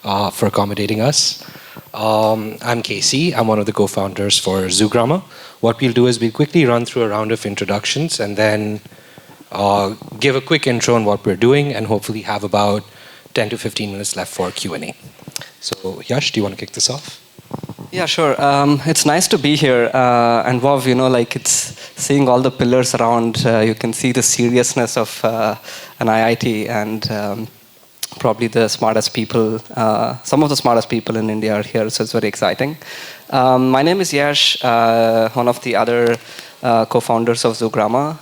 for accommodating us. I'm KC. I'm one of the co-founders for Zugrama. What we'll do is we'll quickly run through a round of introductions and then give a quick intro on what we're doing and hopefully have about 10 to 15 minutes left for Q&A. So Yash, do you want to kick this off? Yeah, sure. It's nice to be here. And wow, it's seeing all the pillars around, you can see the seriousness of an IIT and probably the smartest people, some of the smartest people in India are here, so it's very exciting. My name is Yesh, one of the other co-founders of Zugrama.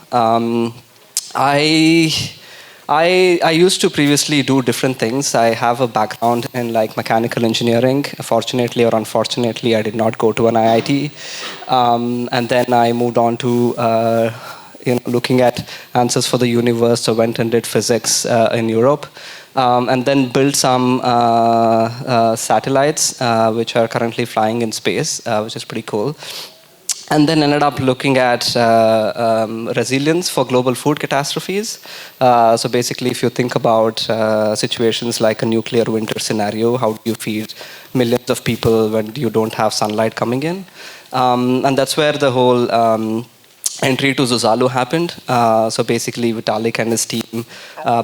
I used to previously do different things. I have a background in mechanical engineering. Fortunately or unfortunately, I did not go to an IIT. And then I moved on to looking at answers for the universe. So went and did physics in Europe. And then built some satellites, which are currently flying in space, which is pretty cool. And then ended up looking at resilience for global food catastrophes. So basically, if you think about situations like a nuclear winter scenario, how do you feed millions of people when you don't have sunlight coming in? And that's where the whole entry to Zuzalu happened. So basically, Vitalik and his team,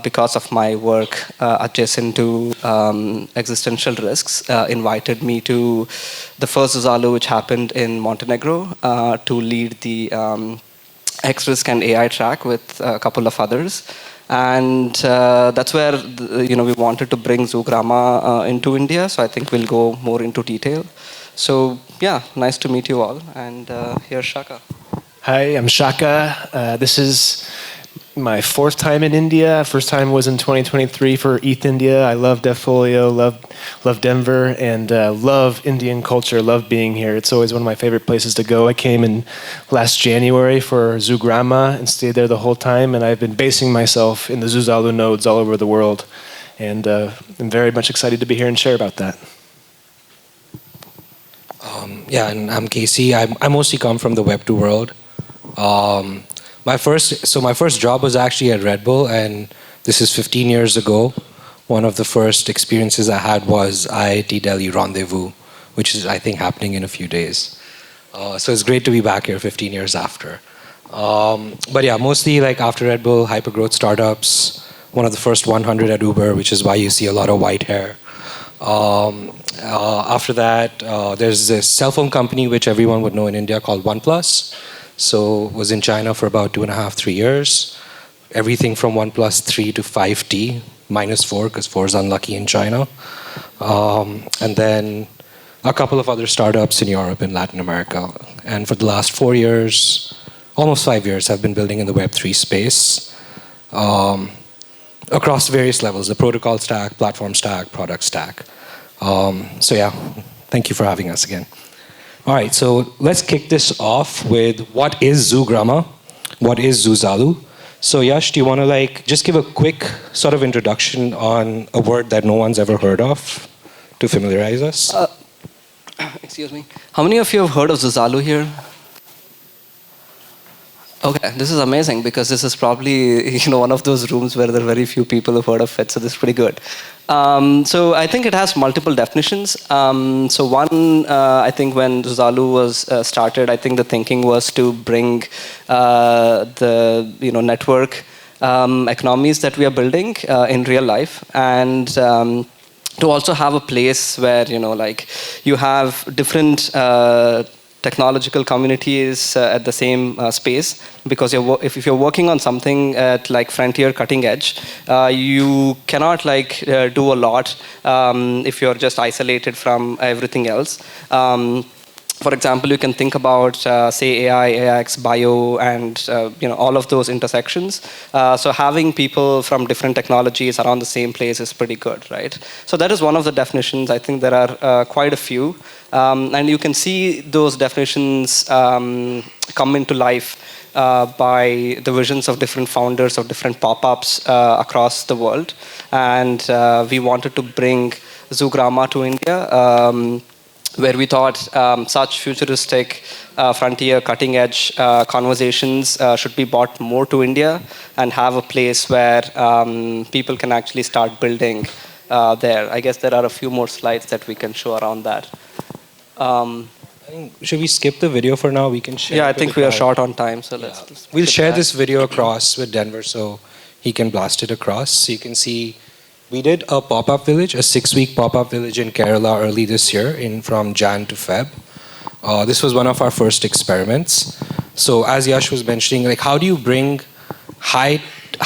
because of my work adjacent to existential risks, invited me to the first Zuzalu, which happened in Montenegro, to lead the X-Risk and AI track with a couple of others. And that's where we wanted to bring Zugrama into India. So I think we'll go more into detail. So yeah, nice to meet you all. And here's Shaka. Hi, I'm Shaka. This is my fourth time in India. First time was in 2023 for ETH India. I love Devfolio, love Denver, and love Indian culture, love being here. It's always one of my favorite places to go. I came in last January for Zugrama and stayed there the whole time, and I've been basing myself in the Zuzalu nodes all over the world. And I'm very much excited to be here and share about that. Yeah, and I'm KC. I mostly come from the Web2 world. My first job was actually at Red Bull, and this is 15 years ago. One of the first experiences I had was IIT Delhi Rendezvous, which is, I think, happening in a few days. So it's great to be back here 15 years after. But yeah, mostly after Red Bull, hypergrowth startups, one of the first 100 at Uber, which is why you see a lot of white hair. After that, there's this cell phone company which everyone would know in India called OnePlus. So was in China for about 2.5, 3 years. Everything from OnePlus 3 to 5T, -4, because 4 is unlucky in China. And then a couple of other startups in Europe and Latin America. And for the last 4 years, almost 5 years, I've been building in the Web3 space across various levels, the protocol stack, platform stack, product stack. So yeah, thank you for having us again. All right, so let's kick this off with what is Zugrama? What is Zuzalu? So Yash, do you want to just give a quick sort of introduction on a word that no one's ever heard of to familiarize us? Excuse me. How many of you have heard of Zuzalu here? Okay, this is amazing because this is probably one of those rooms where there are very few people who've heard of it, so this is pretty good. So I think it has multiple definitions. So one, I think when Zuzalu was started, I think the thinking was to bring the network economies that we are building in real life, and to also have a place where you have different technological communities at the same space, because if you're working on something at frontier cutting edge, you cannot do a lot if you're just isolated from everything else. For example, you can think about, say, AI, AX, bio, and all of those intersections. So having people from different technologies around the same place is pretty good, right? So that is one of the definitions. I think there are quite a few. And you can see those definitions come into life by the visions of different founders of different pop-ups across the world. And we wanted to bring Zugrama to India, where we thought such futuristic, frontier, cutting-edge conversations should be brought more to India and have a place where people can actually start building there. I guess there are a few more slides that we can show around that. I think, should we skip the video for now? We can share. Yeah, I it with think the we are crowd. short on time, so let's We'll skip share that. this video across with Denver so he can blast it across. So you can see we did a pop-up village, a 6-week pop-up village in Kerala early this year, from Jan to Feb. This was one of our first experiments. So as Yash was mentioning, like how do you bring high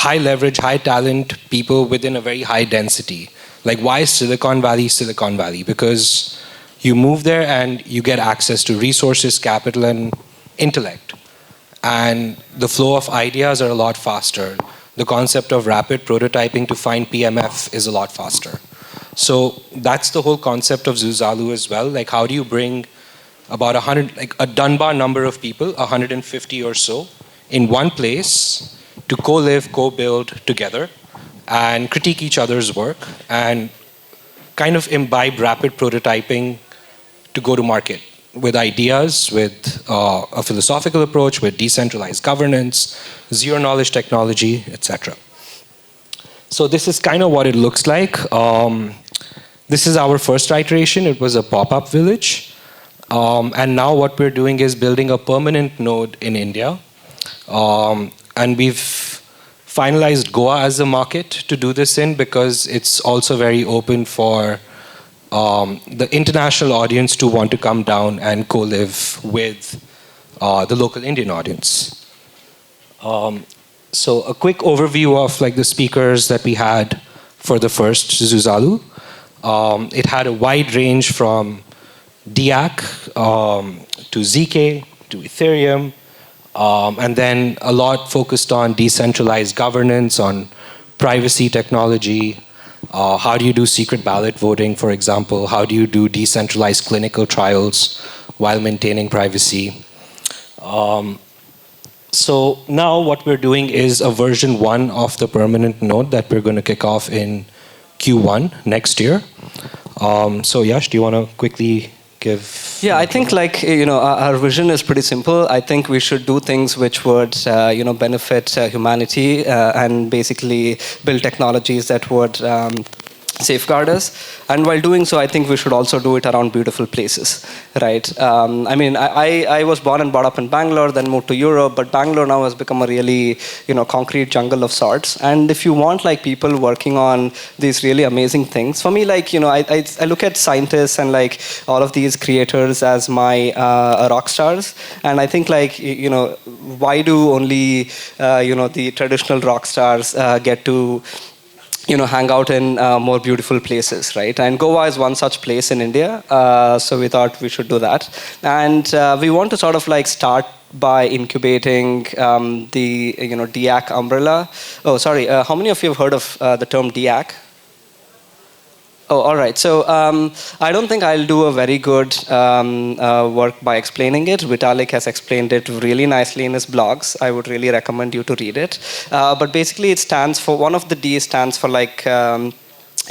leverage, high talent people within a very high density? Like why Silicon Valley, Silicon Valley? Because you move there and you get access to resources, capital, and intellect. And the flow of ideas are a lot faster. The concept of rapid prototyping to find PMF is a lot faster. So that's the whole concept of Zuzalu as well. Like how do you bring about 100, like a Dunbar number of people, 150 or so, in one place to co-live, co-build together and critique each other's work and kind of imbibe rapid prototyping to go to market with ideas, with a philosophical approach, with decentralized governance, zero knowledge technology, etc. So this is kind of what it looks like. This is our first iteration. It was a pop-up village. And now what we're doing is building a permanent node in India. And we've finalized Goa as a market to do this in because it's also very open for the international audience to want to come down and co-live with the local Indian audience. So a quick overview of like the speakers that we had for the first Zuzalu. It had a wide range from DAC to ZK to Ethereum, and then a lot focused on decentralized governance, on privacy technology. How do you do secret ballot voting, for example? How do you do decentralized clinical trials while maintaining privacy? So now what we're doing is a version 1 of the permanent node that we're going to kick off in Q1 next year. So Yash, do you want to quickly give? Yeah, I think like our vision is pretty simple. I think we should do things which would benefit humanity and basically build technologies that would safeguard us. And while doing so, I think we should also do it around beautiful places, right? I mean, I was born and brought up in Bangalore, then moved to Europe, but Bangalore now has become a really, concrete jungle of sorts. And if you want like people working on these really amazing things, for me, like, I look at scientists and like all of these creators as my rock stars. And I think like, why do only, the traditional rock stars get to hang out in more beautiful places, right? And Goa is one such place in India, so we thought we should do that. And we want to sort of like start by incubating the DAC umbrella. Oh, sorry. How many of you have heard of the term DAC? Oh, all right. So I don't think I'll do a very good work by explaining it. Vitalik has explained it really nicely in his blogs. I would really recommend you to read it. But basically, it stands for, one of the D stands for like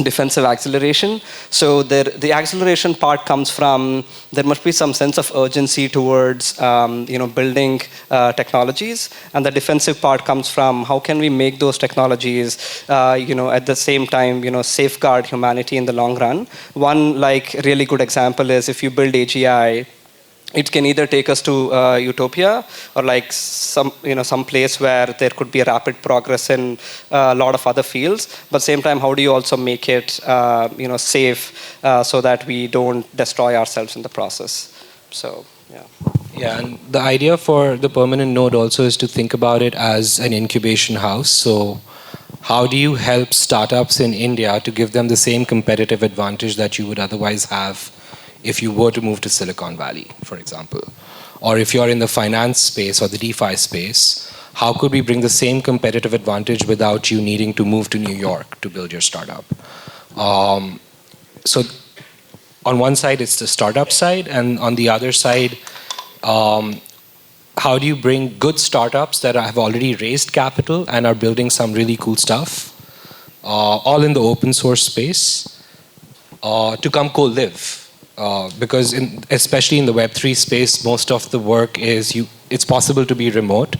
defensive acceleration. So the acceleration part comes from, there must be some sense of urgency towards building technologies, and the defensive part comes from how can we make those technologies at the same time safeguard humanity in the long run. One like really good example is if you build AGI, it can either take us to utopia or like some place where there could be a rapid progress in a lot of other fields. But same time, how do you also make it safe so that we don't destroy ourselves in the process? So yeah. Yeah, and the idea for the permanent node also is to think about it as an incubation house. So how do you help startups in India to give them the same competitive advantage that you would otherwise have if you were to move to Silicon Valley, for example? Or if you're in the finance space or the DeFi space, how could we bring the same competitive advantage without you needing to move to New York to build your startup? So on one side, it's the startup side, and on the other side, how do you bring good startups that have already raised capital and are building some really cool stuff, all in the open source space, to come co-live? Because especially in the Web3 space, most of the work is it's possible to be remote.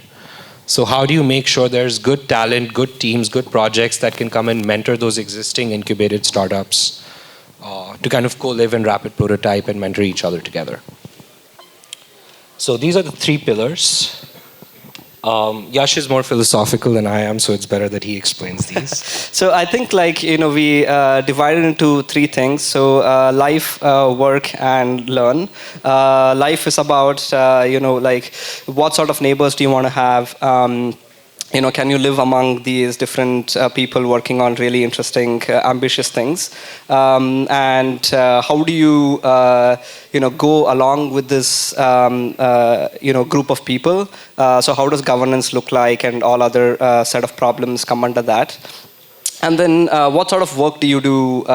So how do you make sure there's good talent, good teams, good projects that can come and mentor those existing incubated startups to kind of co-live in rapid prototype and mentor each other together? So these are the 3 pillars. Yash is more philosophical than I am, so it's better that he explains these. So I think we divided into 3 things. So life, work, and learn. Life is about what sort of neighbors do you want to have? Can you live among these different people working on really interesting, ambitious things? And how do you, go along with this, group of people? So how does governance look like, and all other set of problems come under that? And then what sort of work do you do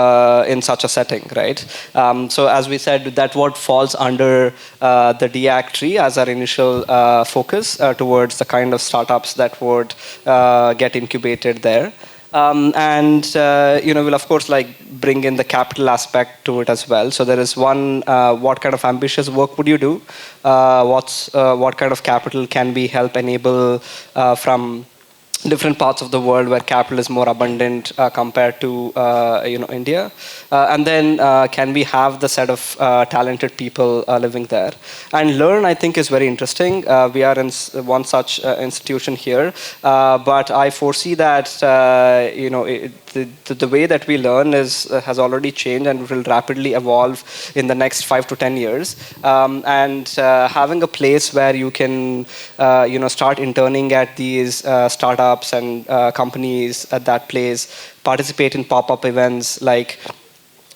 in such a setting, right? So as we said, that what falls under the DAC tree as our initial focus towards the kind of startups that would get incubated there. We'll of course bring in the capital aspect to it as well. So there is one, what kind of ambitious work would you do? What kind of capital can we help enable from different parts of the world where capital is more abundant compared to India, and then can we have the set of talented people living there? And learn, I think, is very interesting. We are in one such institution here, but I foresee that the way that we learn has already changed and will rapidly evolve in the next 5 to 10 years. Having a place where you can start interning at these startups and companies at that place, participate in pop-up events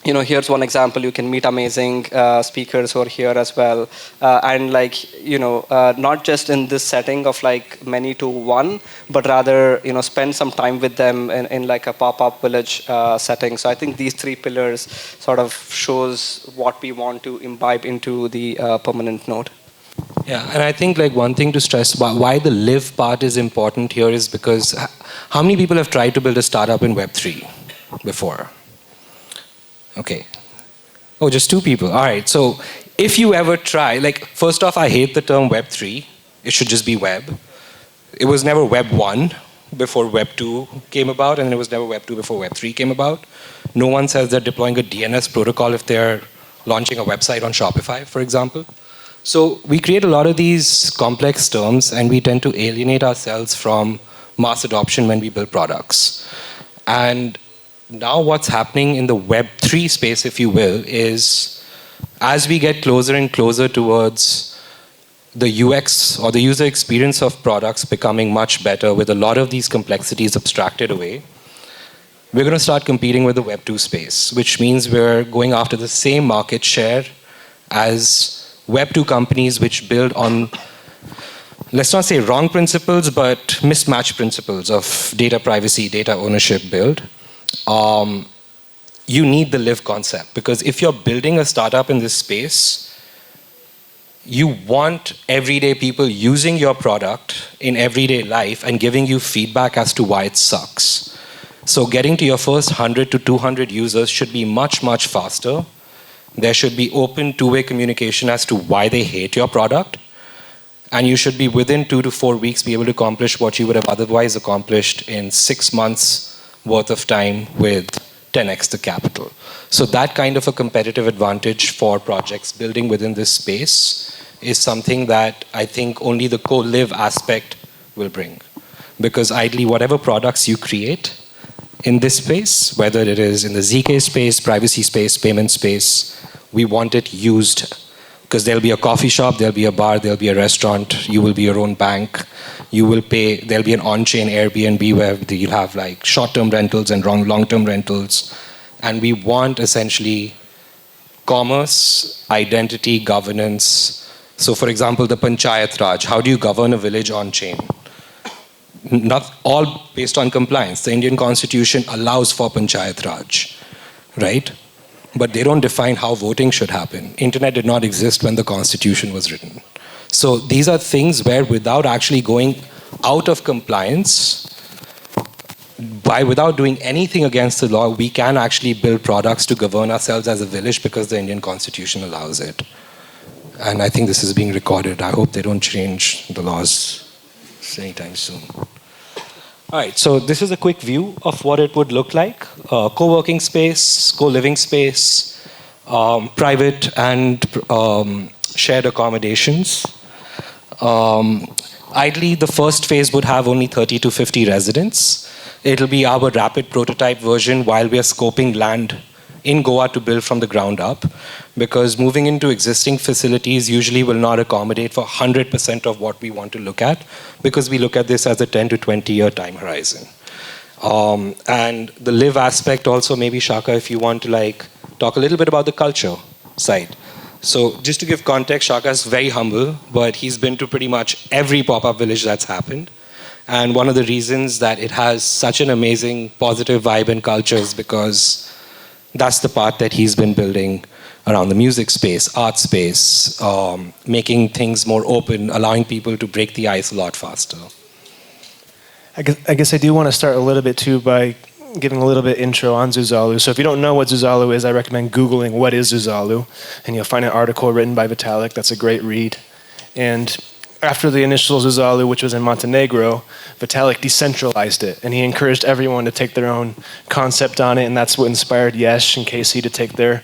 here's one example. You can meet amazing speakers who are here as well. Not just in this setting of many to one, but rather, spend some time with them in a pop-up village setting. So I think these 3 pillars sort of shows what we want to imbibe into the permanent node. Yeah, and I think one thing to stress about why the live part is important here is because how many people have tried to build a startup in Web3 before? Okay. Oh, just 2 people. All right. So if you ever try, first off, I hate the term Web3. It should just be web. It was never Web 1 before Web 2 came about, and it was never Web 2 before Web 3 came about. No one says they're deploying a DNS protocol if they're launching a website on Shopify, for example. So we create a lot of these complex terms, and we tend to alienate ourselves from mass adoption when we build products. And now what's happening in the Web3 space, if you will, is as we get closer and closer towards the UX or the user experience of products becoming much better with a lot of these complexities abstracted away, we're going to start competing with the Web2 space, which means we're going after the same market share as Web2 companies which build on, let's not say wrong principles, but mismatched principles of data privacy, data ownership build. You need the live concept, because if you're building a startup in this space, you want everyday people using your product in everyday life and giving you feedback as to why it sucks. So getting to your first 100 to 200 users should be much, much faster. There should be open two-way communication as to why they hate your product. And you should be within 2 to 4 weeks be able to accomplish what you would have otherwise accomplished in 6 months worth of time with 10x the capital. So that kind of a competitive advantage for projects building within this space is something that I think only the co-live aspect will bring. Because ideally, whatever products you create in this space, whether it is in the ZK space, privacy space, payment space, we want it used. Because there'll be a coffee shop, there'll be a bar, there'll be a restaurant, you will be your own bank, you will pay, there'll be an on-chain Airbnb where you'll have short-term rentals and long-term rentals. And we want essentially commerce, identity, governance. So for example, the Panchayat Raj, how do you govern a village on-chain? Not all based on compliance. The Indian Constitution allows for Panchayat Raj, right? But they don't define how voting should happen. Internet did not exist when the Constitution was written. So these are things where without actually going out of compliance, without doing anything against the law, we can actually build products to govern ourselves as a village because the Indian Constitution allows it. And I think this is being recorded. I hope they don't change the laws anytime soon. All right, so this is a quick view of what it would look like. Co-working space, co-living space, private and shared accommodations. Ideally, the first phase would have only 30 to 50 residents. It'll be our rapid prototype version while we are scoping land in Goa to build from the ground up, because moving into existing facilities usually will not accommodate for 100% of what we want to look at, because we look at this as a 10 to 20 year time horizon. And the live aspect also, maybe Shaka, if you want to like talk a little bit about the culture side. So just to give context, Shaka is very humble, but he's been to pretty much every pop-up village that's happened. And one of the reasons that it has such an amazing positive vibe and culture is because that's the part that he's been building around the music space, art space, making things more open, allowing people to break the ice a lot faster. I guess I do want to start a little bit too by giving a little bit intro on Zuzalu. So if you don't know what Zuzalu is, I recommend Googling what is Zuzalu, and you'll find an article written by Vitalik. That's a great read. And after the initial Zuzalu, which was in Montenegro, Vitalik decentralized it, and he encouraged everyone to take their own concept on it, and that's what inspired Yesh and KC to take their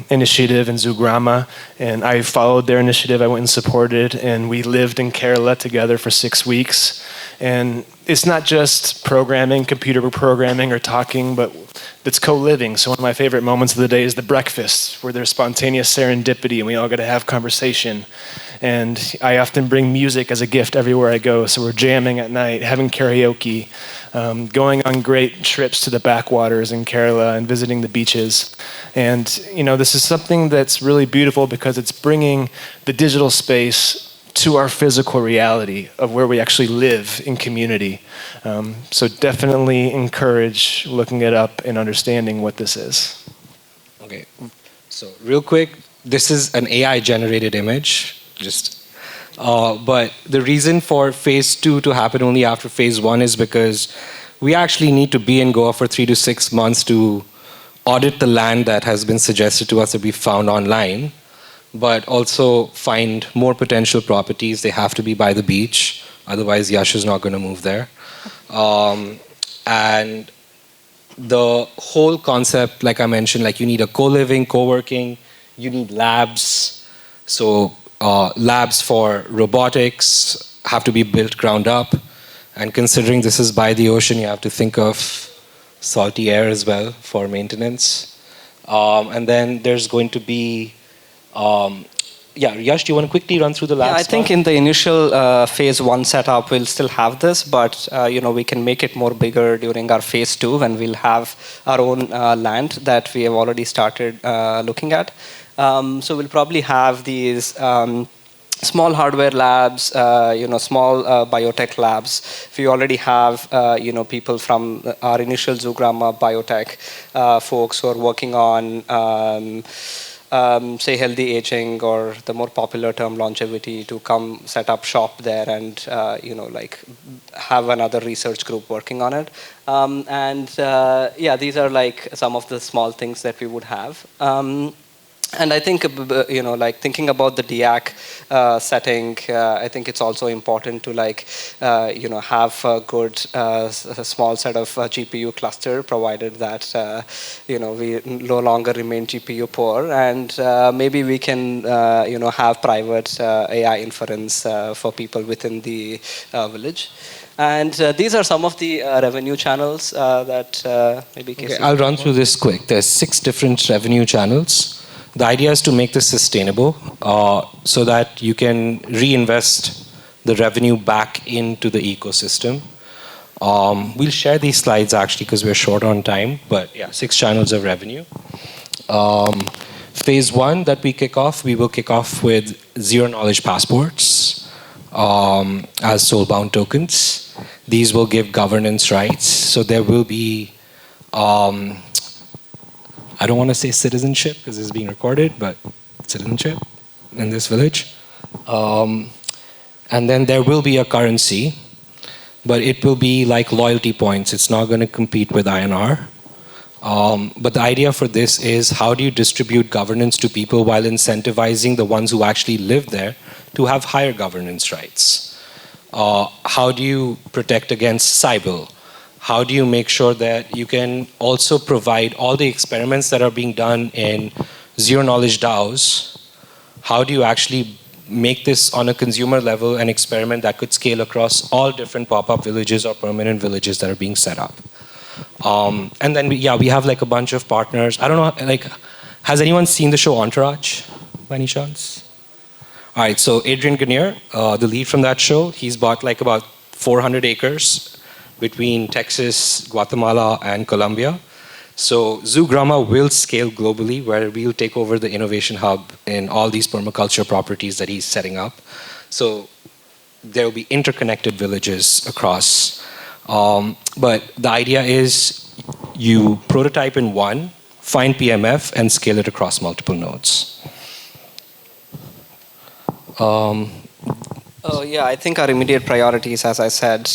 initiative in Zugrama, and I followed their initiative. I went and supported, and we lived in Kerala together for 6 weeks, and it's not just programming, computer programming or talking, but it's co-living. So one of my favorite moments of the day is the breakfast, where there's spontaneous serendipity and we all get to have conversation. And I often bring music as a gift everywhere I go. So we're jamming at night, having karaoke, going on great trips to the backwaters in Kerala and visiting the beaches. And this is something that's really beautiful because it's bringing the digital space to our physical reality of where we actually live in community. So definitely encourage looking it up and understanding what this is. Okay, so real quick, this is an AI-generated image. But the reason for phase 2 to happen only after phase 1 is because we actually need to be in Goa for 3 to 6 months to audit the land that has been suggested to us that we found online, but also find more potential properties. They have to be by the beach, otherwise Yash is not going to move there. And the whole concept, like I mentioned, like you need a co-living, co-working, you need labs. So labs for robotics have to be built ground up. And considering this is by the ocean, you have to think of salty air as well for maintenance. And then there's going to be, Yash, do you want to quickly run through the labs? Yeah, I think in the initial phase 1 setup, we'll still have this, but we can make it more bigger during our phase 2 when we'll have our own land that we have already started looking at. So we'll probably have these small hardware labs, small biotech labs. We already have, people from our initial Zugrama biotech folks who are working on, say, healthy aging, or the more popular term longevity, to come set up shop there and, have another research group working on it. These are like some of the small things that we would have. And I think, thinking about the DIAC setting, I think it's also important to, have a good small set of GPU cluster, provided that, we no longer remain GPU poor. And maybe we can, have private AI inference for people within the village. And these are some of the revenue channels that maybe KC. Okay, I'll run through this quick. There's 6 different revenue channels. The idea is to make this sustainable so that you can reinvest the revenue back into the ecosystem. We'll share these slides actually because we're short on time, but yeah, 6 channels of revenue. Phase 1 that we will kick off with zero knowledge passports as soulbound tokens. These will give governance rights. So there will be I don't want to say citizenship because it's being recorded, but citizenship in this village. And then there will be a currency, but it will be like loyalty points. It's not going to compete with INR. But the idea for this is, how do you distribute governance to people while incentivizing the ones who actually live there to have higher governance rights? How do you protect against cyber? How do you make sure that you can also provide all the experiments that are being done in zero-knowledge DAOs? How do you actually make this on a consumer level an experiment that could scale across all different pop-up villages or permanent villages that are being set up? And then, we have like a bunch of partners. I don't know, like, has anyone seen the show Entourage, by any chance? All right, so Adrian Grenier, the lead from that show, he's bought like about 400 acres between Texas, Guatemala, and Colombia. So Zugrama will scale globally, where we'll take over the innovation hub in all these permaculture properties that he's setting up. So there will be interconnected villages across. But the idea is you prototype in one, find PMF, and scale it across multiple nodes. Yeah, I think our immediate priorities, as I said,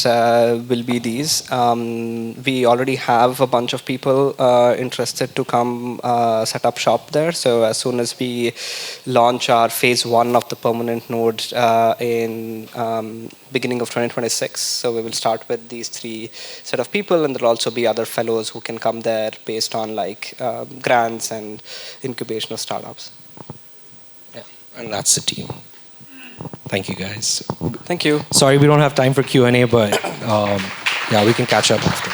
will be these. We already have a bunch of people interested to come set up shop there. So as soon as we launch our phase 1 of the permanent node in beginning of 2026, so we will start with these 3 set of people, and there'll also be other fellows who can come there based on like grants and incubation of startups. Yeah, and that's the team. Thank you, guys. Thank you. Sorry we don't have time for Q&A, but yeah, we can catch up after.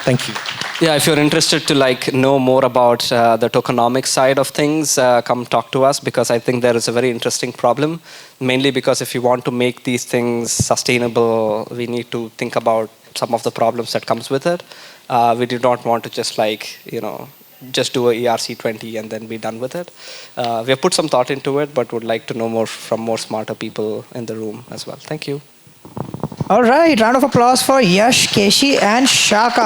Thank you. Yeah, if you're interested to like know more about the tokenomics side of things, come talk to us, because I think there is a very interesting problem. Mainly because if you want to make these things sustainable, we need to think about some of the problems that comes with it. We do not want to just like, just do a ERC20 and then be done with it. We have put some thought into it, but would like to know more from more smarter people in the room as well. Thank you. All right, round of applause for Yesh, KC, and Shaka.